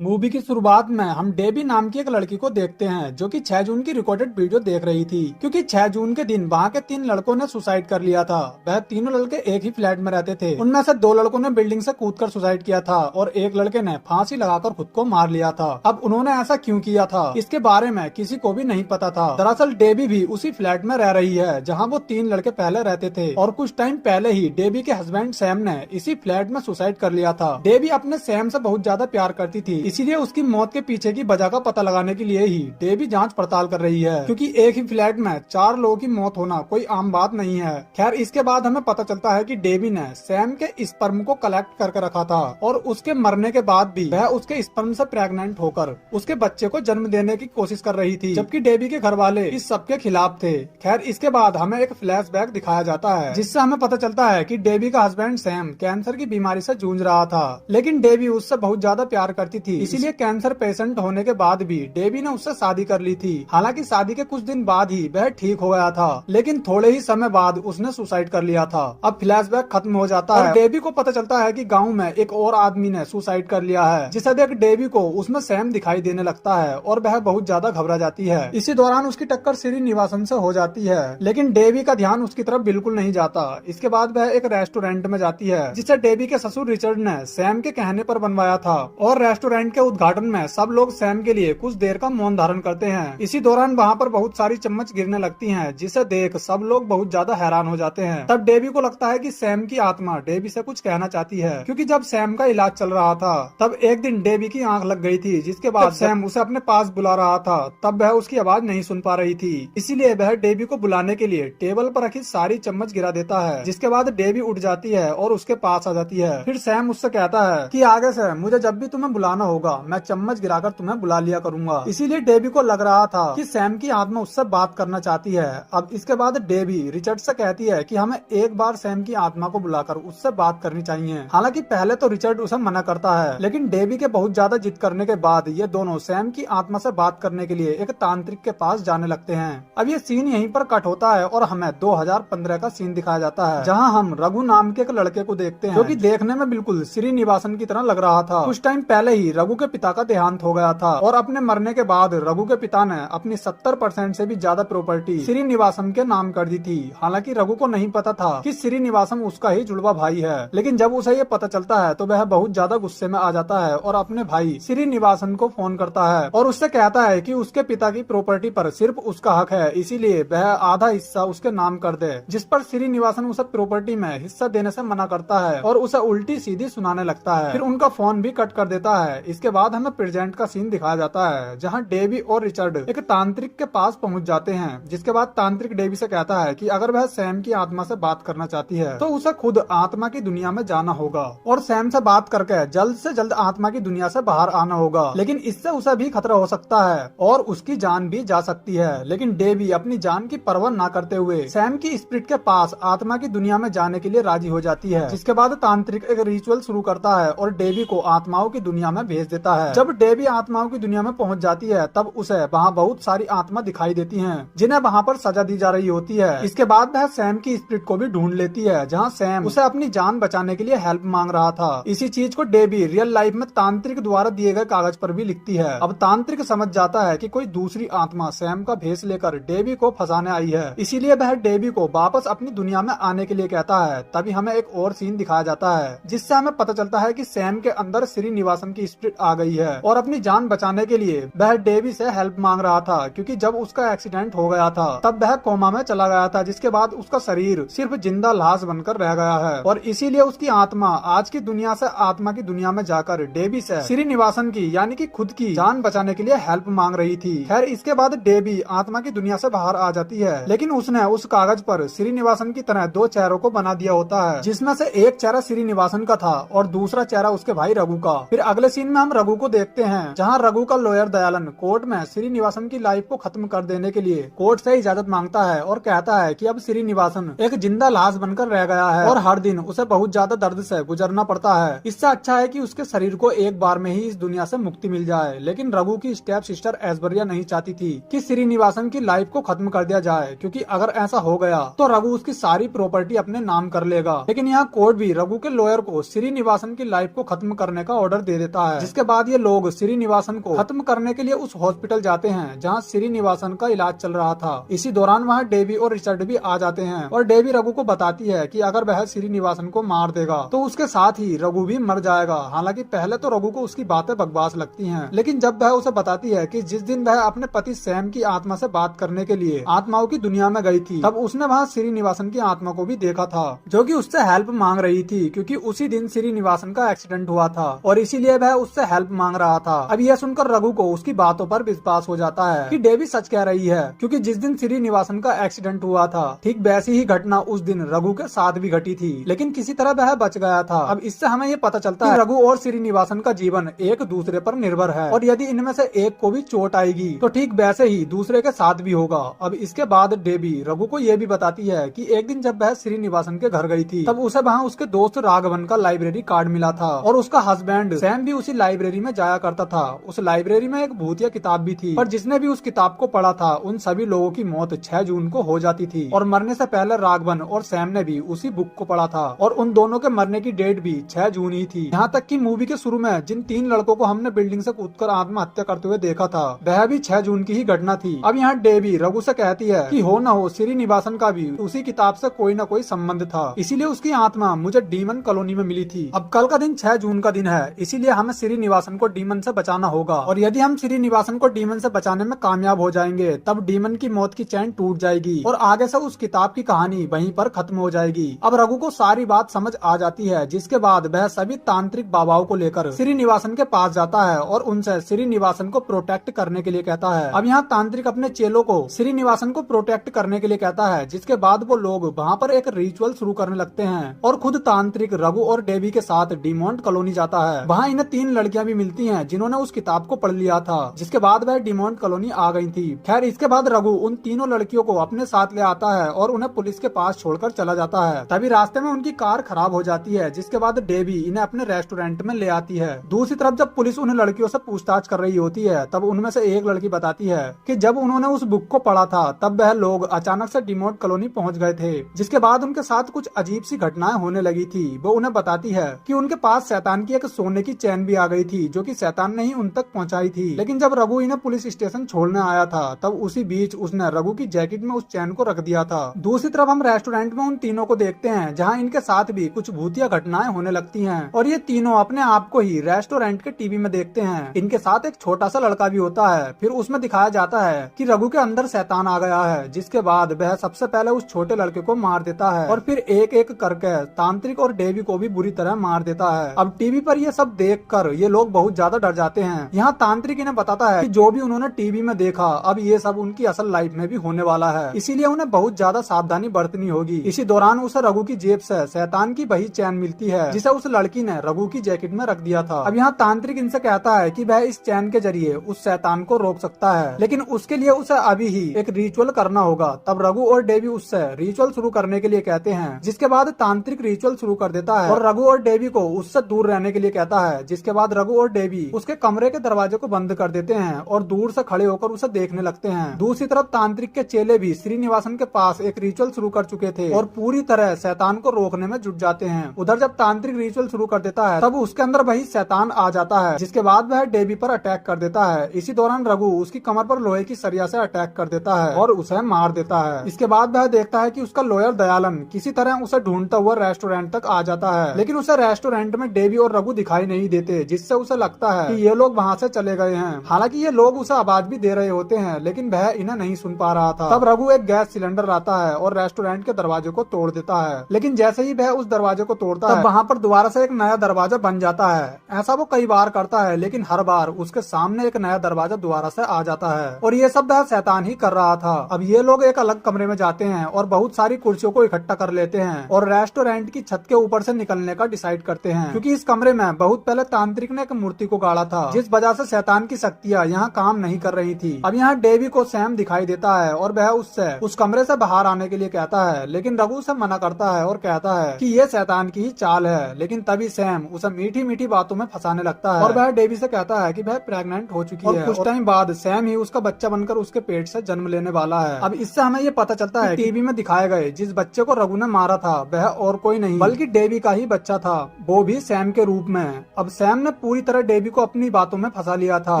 Movie की शुरुआत में हम डेबी नाम की एक लड़की को देखते हैं जो कि 6 जून की रिकॉर्डेड वीडियो देख रही थी, क्योंकि 6 जून के दिन वहाँ के 3 लड़कों ने सुसाइड कर लिया था। वह तीनों लड़के एक ही फ्लैट में रहते थे। उनमें से 2 लड़कों ने बिल्डिंग से कूदकर सुसाइड किया था और एक लड़के ने फांसी लगाकर खुद को मार लिया था। अब उन्होंने ऐसा क्यों किया था, इसके बारे में किसी को भी नहीं पता था। दरअसल डेबी भी उसी फ्लैट में रह रही है जहाँ वो 3 लड़के पहले रहते थे और कुछ टाइम पहले ही डेबी के हस्बैंड सैम ने इसी फ्लैट में सुसाइड कर लिया था। डेबी अपने सैम से बहुत ज्यादा प्यार करती थी, इसीलिए उसकी मौत के पीछे की वजह का पता लगाने के लिए ही डेबी जांच पड़ताल कर रही है, क्योंकि एक ही फ्लैट में 4 लोगों की मौत होना कोई आम बात नहीं है। खैर, इसके बाद हमें पता चलता है कि डेबी ने सैम के स्पर्म को कलेक्ट करके रखा था और उसके मरने के बाद भी वह उसके स्पर्म से प्रेग्नेंट होकर उसके बच्चे को जन्म देने की कोशिश कर रही थी, जबकि डेबी के घर वाले इस सब के खिलाफ थे। खैर, इसके बाद हमें एक फ्लैशबैक दिखाया जाता है जिससे हमें पता चलता है कि डेबी का हस्बैंड सैम कैंसर की बीमारी से जूझ रहा था, लेकिन डेबी उससे बहुत ज्यादा प्यार करती थी, इसीलिए कैंसर पेशेंट होने के बाद भी डेबी ने उससे शादी कर ली थी। हालांकि शादी के कुछ दिन बाद ही वह ठीक हो गया था, लेकिन थोड़े ही समय बाद उसने सुसाइड कर लिया था। अब फ्लैशबैक खत्म हो जाता है और डेबी को पता चलता है कि गांव में एक और आदमी ने सुसाइड कर लिया है, जिसे देख डेबी को उसमें सैम दिखाई देने लगता है और वह बहुत ज्यादा घबरा जाती है। इसी दौरान उसकी टक्कर श्रीनिवासन से हो जाती है, लेकिन डेबी का ध्यान उसकी तरफ बिल्कुल नहीं जाता। इसके बाद वह एक रेस्टोरेंट में जाती है जिसे डेबी के ससुर रिचर्ड ने सैम के कहने पर बनवाया था और रेस्टोरेंट के उद्घाटन में सब लोग सैम के लिए कुछ देर का मौन धारण करते हैं। इसी दौरान वहाँ पर बहुत सारी चम्मच गिरने लगती हैं, जिसे देख सब लोग बहुत ज्यादा हैरान हो जाते हैं। तब डेबी को लगता है कि सैम की आत्मा डेबी से कुछ कहना चाहती है, क्योंकि जब सैम का इलाज चल रहा था तब एक दिन डेबी की आंख लग गई थी, जिसके बाद सैम उसे अपने पास बुला रहा था तब वह उसकी आवाज नहीं सुन पा रही थी। इसीलिए वह डेबी को बुलाने के लिए टेबल पर रखी सारी चम्मच गिरा देता है, जिसके बाद डेबी उठ जाती है और उसके पास आ जाती है। फिर सैम उससे कहता है कि आगे से मुझे जब भी तुम्हें बुलाना होगा मैं चम्मच गिराकर तुम्हें बुला लिया करूंगा। इसीलिए डेबी को लग रहा था कि सैम की आत्मा उससे बात करना चाहती है। अब इसके बाद डेबी रिचर्ड से कहती है कि हमें एक बार सैम की आत्मा को बुलाकर उससे बात करनी चाहिए। हालांकि पहले तो रिचर्ड उसे मना करता है, लेकिन डेबी के बहुत ज्यादा जिद करने के बाद ये दोनों सैम की आत्मा से बात करने के लिए एक तांत्रिक के पास जाने लगते हैं। अब ये सीन यहीं पर कट होता है और हमें 2015 का सीन दिखाया जाता है, जहाँ हम रघु नाम के एक लड़के को देखते हैं जो कि देखने में बिल्कुल श्रीनिवासन की तरह लग रहा था। कुछ टाइम पहले ही रघु के पिता का देहांत हो गया था और अपने मरने के बाद रघु के पिता ने अपनी 70% से भी ज्यादा प्रॉपर्टी श्रीनिवासम के नाम कर दी थी। हालांकि रघु को नहीं पता था कि श्रीनिवासम उसका ही जुड़वा भाई है, लेकिन जब उसे ये पता चलता है तो वह बहुत ज्यादा गुस्से में आ जाता है और अपने भाई श्रीनिवासन को फोन करता है और उससे कहता है कि उसके पिता की प्रॉपर्टी पर सिर्फ उसका हक है, इसीलिए वह आधा हिस्सा उसके नाम कर दे। जिस पर श्रीनिवासन उसे प्रॉपर्टी में हिस्सा देने से मना करता है और उसे उल्टी सीधी सुनाने लगता है। फिर उनका फोन भी कट कर देता है। इसके बाद हमें प्रेजेंट का सीन दिखाया जाता है, जहाँ डेबी और रिचर्ड एक तांत्रिक के पास पहुंच जाते हैं। जिसके बाद तांत्रिक डेबी से कहता है कि अगर वह सैम की आत्मा से बात करना चाहती है तो उसे खुद आत्मा की दुनिया में जाना होगा और सैम से बात करके जल्द से जल्द आत्मा की दुनिया से बाहर आना होगा, लेकिन इससे उसे भी खतरा हो सकता है और उसकी जान भी जा सकती है। लेकिन डेबी अपनी जान की परवाह न करते हुए सैम की स्पिरिट के पास आत्मा की दुनिया में जाने के लिए राजी हो जाती है। जिसके बाद तांत्रिक एक रिचुअल शुरू करता है और डेबी को आत्माओं की दुनिया में भेज देता है। जब डेबी आत्माओं की दुनिया में पहुंच जाती है तब उसे वहाँ बहुत सारी आत्मा दिखाई देती हैं, जिन्हें वहाँ पर सजा दी जा रही होती है। इसके बाद वह सैम की स्पिरिट को भी ढूंढ लेती है, जहाँ सैम उसे अपनी जान बचाने के लिए हेल्प मांग रहा था। इसी चीज को डेबी रियल लाइफ में तांत्रिक द्वारा दिए गए कागज पर भी लिखती है। अब तांत्रिक समझ जाता है कि कोई दूसरी आत्मा सैम का भेष लेकर डेबी को फंसाने आई है, इसीलिए वह डेबी को वापस अपनी दुनिया में आने के लिए कहता है। तभी हमें एक और सीन दिखाया जाता है जिससे हमें पता चलता है कि सैम के अंदर श्रीनिवासन की स्पिरिट आ गई है और अपनी जान बचाने के लिए वह डेबी से हेल्प मांग रहा था, क्योंकि जब उसका एक्सीडेंट हो गया था तब वह कोमा में चला गया था, जिसके बाद उसका शरीर सिर्फ जिंदा लाश बनकर रह गया है और इसीलिए उसकी आत्मा आज की दुनिया से आत्मा की दुनिया में जाकर डेबी से श्रीनिवासन की यानी कि खुद की जान बचाने के लिए हेल्प मांग रही थी। खैर, इसके बाद डेबी आत्मा की दुनिया से बाहर आ जाती है, लेकिन उसने उस कागज पर श्रीनिवासन की तरह 2 चेहरों को बना दिया होता है, जिसमें से एक चेहरा श्रीनिवासन का था और दूसरा चेहरा उसके भाई रघु का। फिर अगले सीन में में हम रघु को देखते हैं, जहाँ रघु का लॉयर दयालन कोर्ट में श्रीनिवासन की लाइफ को खत्म कर देने के लिए कोर्ट से इजाजत मांगता है और कहता है कि अब श्रीनिवासन एक जिंदा लाश बनकर रह गया है और हर दिन उसे बहुत ज्यादा दर्द से गुजरना पड़ता है। इससे अच्छा है कि उसके शरीर को एक बार में ही इस दुनिया से मुक्ति मिल जाए। लेकिन रघु की स्टेप सिस्टर ऐश्वर्या नहीं चाहती थी कि श्रीनिवासन की लाइफ को खत्म कर दिया जाए, क्योंकि अगर ऐसा हो गया तो रघु उसकी सारी प्रॉपर्टी अपने नाम कर लेगा। लेकिन यहाँ कोर्ट भी रघु के लॉयर को श्रीनिवासन की लाइफ को खत्म करने का ऑर्डर दे देता है, जिसके बाद ये लोग श्रीनिवासन को खत्म करने के लिए उस हॉस्पिटल जाते हैं जहाँ श्रीनिवासन का इलाज चल रहा था। इसी दौरान वहाँ डेवी और रिचर्ड भी आ जाते हैं और डेवी रघु को बताती है कि अगर वह श्रीनिवासन को मार देगा तो उसके साथ ही रघु भी मर जाएगा। हालांकि पहले तो रघु को उसकी बातें बकवास लगती हैं, लेकिन जब वह उसे बताती है कि जिस दिन वह अपने पति सैम की आत्मा से बात करने के लिए आत्माओं की दुनिया में गई थी, तब उसने वहाँ श्रीनिवासन की आत्मा को भी देखा था, जो कि उससे हेल्प मांग रही थी, क्योंकि उसी दिन श्रीनिवासन का एक्सीडेंट हुआ था और इसीलिए वह उससे हेल्प मांग रहा था। अब यह सुनकर रघु को उसकी बातों पर विश्वास हो जाता है कि डेवी सच कह रही है, क्योंकि जिस दिन श्रीनिवासन का एक्सीडेंट हुआ था ठीक वैसी ही घटना उस दिन रघु के साथ भी घटी थी, लेकिन किसी तरह वह बच गया था। अब इससे हमें ये पता चलता है रघु और श्रीनिवासन का जीवन एक दूसरे पर निर्भर है और यदि इनमें से एक को भी चोट आएगी तो ठीक वैसे ही दूसरे के साथ भी होगा। अब इसके बाद डेवी रघु को यह भी बताती है कि एक दिन जब वह श्रीनिवासन के घर गई थी तब उसे वहाँ उसके दोस्त राघवन का लाइब्रेरी कार्ड मिला था और उसका हस्बैंड सैम भी उसी लाइब्रेरी में जाया करता था। उस लाइब्रेरी में एक भूतिया किताब भी थी, पर जिसने भी उस किताब को पढ़ा था उन सभी लोगों की मौत 6 जून को हो जाती थी और मरने से पहले राघवन और सैम ने भी उसी बुक को पढ़ा था और उन दोनों के मरने की डेट भी 6 जून ही थी। यहाँ तक कि मूवी के शुरू में जिन 3 लड़कों को हमने बिल्डिंग से कूदकर आत्महत्या करते हुए देखा था वह भी 6 जून की ही घटना थी। अब यहाँ डेवी रघु से कहती है कि हो न हो श्रीनिवासन का भी उसी किताब से कोई न कोई संबंध था, इसीलिए उसकी आत्मा मुझे डीमन कॉलोनी में मिली थी। अब कल का दिन 6 जून का दिन है, इसीलिए हमें श्रीनिवासन को डीमन से बचाना होगा और यदि हम श्रीनिवासन को डीमन से बचाने में कामयाब हो जाएंगे तब डीमन की मौत की चैन टूट जाएगी और आगे से उस किताब की कहानी वहीं पर खत्म हो जाएगी। अब रघु को सारी बात समझ आ जाती है, जिसके बाद वह सभी तांत्रिक बाबाओं को लेकर श्रीनिवासन के पास जाता है और उनसे श्रीनिवासन को प्रोटेक्ट करने के लिए कहता है। अब यहाँ तांत्रिक अपने चेलों को श्रीनिवासन को प्रोटेक्ट करने के लिए कहता है, जिसके बाद वो लोग वहाँ पर एक रिचुअल शुरू करने लगते हैं और खुद तांत्रिक रघु और डेवी के साथ डिमोंट कॉलोनी जाता है। वहाँ इन्हें 3 लड़कियां भी मिलती हैं जिन्होंने उस किताब को पढ़ लिया था, जिसके बाद वह डिमोंट कॉलोनी आ गई थी। खैर इसके बाद रघु उन तीनों लड़कियों को अपने साथ ले आता है और उन्हें पुलिस के पास छोड़कर चला जाता है। तभी रास्ते में उनकी कार खराब हो जाती है, जिसके बाद डेवी इन्हें अपने रेस्टोरेंट में ले आती है। दूसरी तरफ जब पुलिस उन लड़कियों से पूछताछ कर रही होती है तब उनमें से एक लड़की बताती है कि जब उन्होंने उस बुक को पढ़ा था तब वह लोग अचानक से डिमोट कॉलोनी पहुंच गए थे, जिसके बाद उनके साथ कुछ अजीब सी घटनाएं होने लगी थी। वो उन्हें बताती है कि उनके पास शैतान की एक सोने की चैन भी आ गई थी, जो कि शैतान ने ही उन तक पहुंचाई थी। लेकिन जब रघु इन्हें पुलिस स्टेशन छोड़ने आया था तब उसी बीच उसने रघु की जैकेट में उस चैन को रख दिया था। दूसरी तरफ हम रेस्टोरेंट में उन तीनों को देखते हैं जहाँ इनके साथ भी कुछ भूतिया घटनाएं होने लगती हैं और ये तीनों अपने आप को ही रेस्टोरेंट के टीवी में देखते हैं। इनके साथ एक छोटा सा लड़का भी होता है। फिर उसमें दिखाया जाता है कि रघु के अंदर शैतान आ गया है, जिसके बाद वह सबसे पहले उस छोटे लड़के को मार देता है और फिर एक एक करके तांत्रिक और डेवी को भी बुरी तरह मार देता है। अब टीवी पर ये सब देखकर ये लोग बहुत ज्यादा डर जाते हैं। यहाँ तांत्रिक इन्हें बताता है कि जो भी उन्होंने टीवी में देखा अब ये सब उनकी असल लाइफ में भी होने वाला है, इसीलिए उन्हें बहुत ज्यादा सावधानी बरतनी होगी। इसी दौरान उसे रघु की जेब से शैतान की वही चैन मिलती है जिसे उस लड़की ने रघु की जैकेट में रख दिया था। अब यहाँ तांत्रिक इनसे कहता है कि वह इस चैन के जरिए उस शैतान को रोक सकता है, लेकिन उसके लिए उसे अभी ही एक रिचुअल करना होगा। तब रघु और डेवी उससे रिचुअल शुरू करने के लिए कहते हैं, जिसके बाद तांत्रिक रिचुअल शुरू कर देता है और रघु और डेवी को उससे दूर रहने के लिए कहता है। जिसके बाद रघु और डेवी उसके कमरे के दरवाजे को बंद कर देते हैं और दूर से खड़े होकर उसे देखने लगते हैं। दूसरी तरफ तांत्रिक के चेले भी श्रीनिवासन के पास एक रिचुअल शुरू कर चुके थे और पूरी तरह शैतान को रोकने में जुट जाते हैं। उधर जब तांत्रिक रिचुअल शुरू कर देता है तब उसके अंदर वही शैतान आ जाता है, जिसके बाद वह डेवी पर अटैक कर देता है। इसी दौरान रघु उसकी कमर पर लोहे की सरिया से अटैक कर देता है और उसे मार देता है। इसके बाद वह देखता है कि उसका लॉयर दयालन किसी तरह उसे ढूंढता हुआ रेस्टोरेंट तक आ जाता है, लेकिन उसे रेस्टोरेंट में डेवी और रघु दिखाई नहीं देते, जिससे उसे लगता है कि ये लोग वहाँ से चले गए हैं। हालांकि ये लोग उसे आवाज भी दे रहे होते हैं, लेकिन वह इन्हें नहीं सुन पा रहा था। तब रघु एक गैस सिलेंडर लाता है और रेस्टोरेंट के दरवाजे को तोड़ देता है, लेकिन जैसे ही वह उस दरवाजे को तोड़ता है वहाँ पर दोबारा से एक नया दरवाजा बन जाता है। ऐसा वो कई बार करता है, लेकिन हर बार उसके सामने एक नया दरवाजा दोबारा से आ जाता है और ये सब वह शैतान ही कर रहा था। अब ये लोग एक अलग कमरे में जाते हैं और बहुत सारी कुर्सियों को इकट्ठा कर लेते हैं और रेस्टोरेंट की छत के ऊपर से निकलने का डिसाइड करते हैं, क्योंकि इस कमरे में बहुत पहले तांत्रिक तांत्रिक ने एक मूर्ति को गाड़ा था, जिस वजह से शैतान की शक्तियाँ यहाँ काम नहीं कर रही थी। अब यहाँ डेवी को सैम दिखाई देता है और वह उससे उस कमरे से बाहर आने के लिए कहता है, लेकिन रघु उसे मना करता है और कहता है कि ये शैतान की ही चाल है। लेकिन तभी सैम उसे मीठी मीठी बातों में फंसाने लगता है और वह डेवी से कहता है कि वह प्रेग्नेंट हो चुकी है। कुछ टाइम बाद सैम ही उसका बच्चा बनकर उसके पेट से जन्म लेने वाला है। अब इससे हमें ये पता चलता है टीवी में दिखाए गए जिस बच्चे को रघु ने मारा था वह और कोई नहीं बल्कि डेवी का ही बच्चा था, वो भी सैम के रूप में। अब सैम ने पूरी तरह डेवी को अपनी बातों में फंसा लिया था,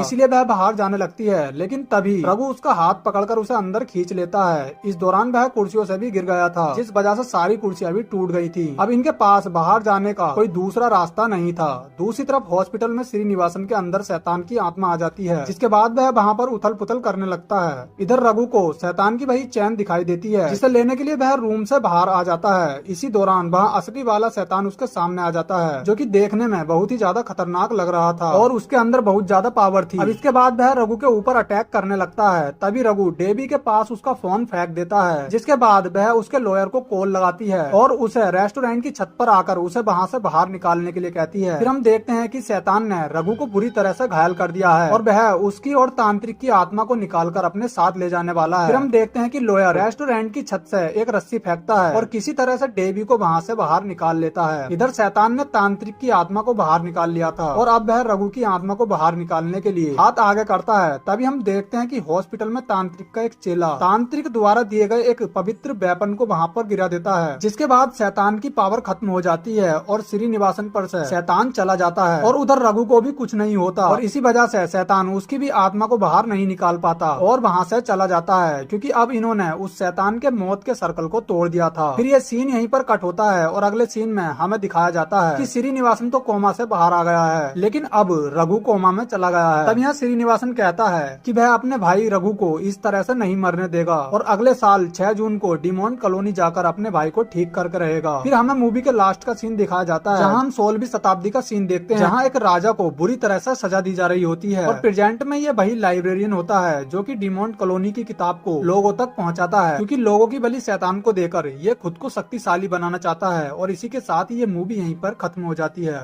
इसलिए वह बाहर जाने लगती है। लेकिन तभी रघु उसका हाथ पकड़कर उसे अंदर खींच लेता है। इस दौरान वह कुर्सियों से भी गिर गया था, जिस वजह से सारी कुर्सियां भी टूट गई थी। अब इनके पास बाहर जाने का कोई दूसरा रास्ता नहीं था। दूसरी तरफ हॉस्पिटल में श्रीनिवासन के अंदर शैतान की आत्मा आ जाती है, जिसके बाद वह वहाँ पर उथल पुथल करने लगता है। इधर रघु को शैतान की वही चैन दिखाई देती है, जिसे लेने के लिए वह रूम से बाहर आ जाता है। इसी दौरान वह असली वाला शैतान उसके सामने आ जाता है, जो कि देखने में बहुत ही ज्यादा खतरनाक लग रहा था और उसके अंदर बहुत ज्यादा पावर थी। अब इसके बाद वह रघु के ऊपर अटैक करने लगता है। तभी रघु डेवी के पास उसका फोन फेंक देता है, जिसके बाद वह उसके लॉयर को कॉल लगाती है और उसे रेस्टोरेंट की छत पर आकर उसे वहाँ से बाहर निकालने के लिए कहती है। फिर हम देखते हैं कि शैतान ने रघु को बुरी तरह से घायल कर दिया है और वह उसकी और तांत्रिक की आत्मा को निकालकर अपने साथ ले जाने वाला है। फिर हम देखते हैं कि लॉयर रेस्टोरेंट की छत से एक रस्सी फेंकता है और किसी तरह से डेवी को वहाँ से बाहर निकाल लेता है। इधर शैतान ने तांत्रिक की आत्मा को बाहर निकाल लिया था और अब वह रघु की आत्मा को बाहर निकालने के लिए हाथ आगे करता है। तभी हम देखते हैं कि हॉस्पिटल में तांत्रिक का एक चेला तांत्रिक द्वारा दिए गए एक पवित्र वेपन को वहाँ पर गिरा देता है, जिसके बाद शैतान की पावर खत्म हो जाती है और श्रीनिवासन पर से शैतान चला जाता है और उधर रघु को भी कुछ नहीं होता और इसी वजह से शैतान उसकी भी आत्मा को बाहर नहीं निकाल पाता और वहाँ से चला जाता है, क्योंकि अब इन्होंने उस शैतान के मौत के सर्कल को तोड़ दिया था। फिर ये सीन यहीं पर कट होता है और अगले सीन में हमें दिखाया जाता है कि श्रीनिवासन तो कोमा से बाहर आ गया है, लेकिन अब रघु कोमा में चला गया है। तब यहाँ श्रीनिवासन कहता है कि वह अपने भाई रघु को इस तरह से नहीं मरने देगा और अगले साल 6 जून को डिमोंड कॉलोनी जाकर अपने भाई को ठीक करके रहेगा। फिर हमें मूवी के लास्ट का सीन दिखाया जाता है, जहाँ हम 16वीं शताब्दी का सीन देखते हैं, जहाँ एक राजा को बुरी तरह से सजा दी जा रही होती है और प्रेजेंट में ये वही लाइब्रेरियन होता है जो कि डिमोंड कॉलोनी की किताब को लोगों तक पहुँचाता है, क्योंकि लोगों की बलि शैतान को देकर ये खुद को शक्तिशाली बनाना चाहता है। और इसी के साथ ये मूवी यहीं पर खत्म हो जाती है।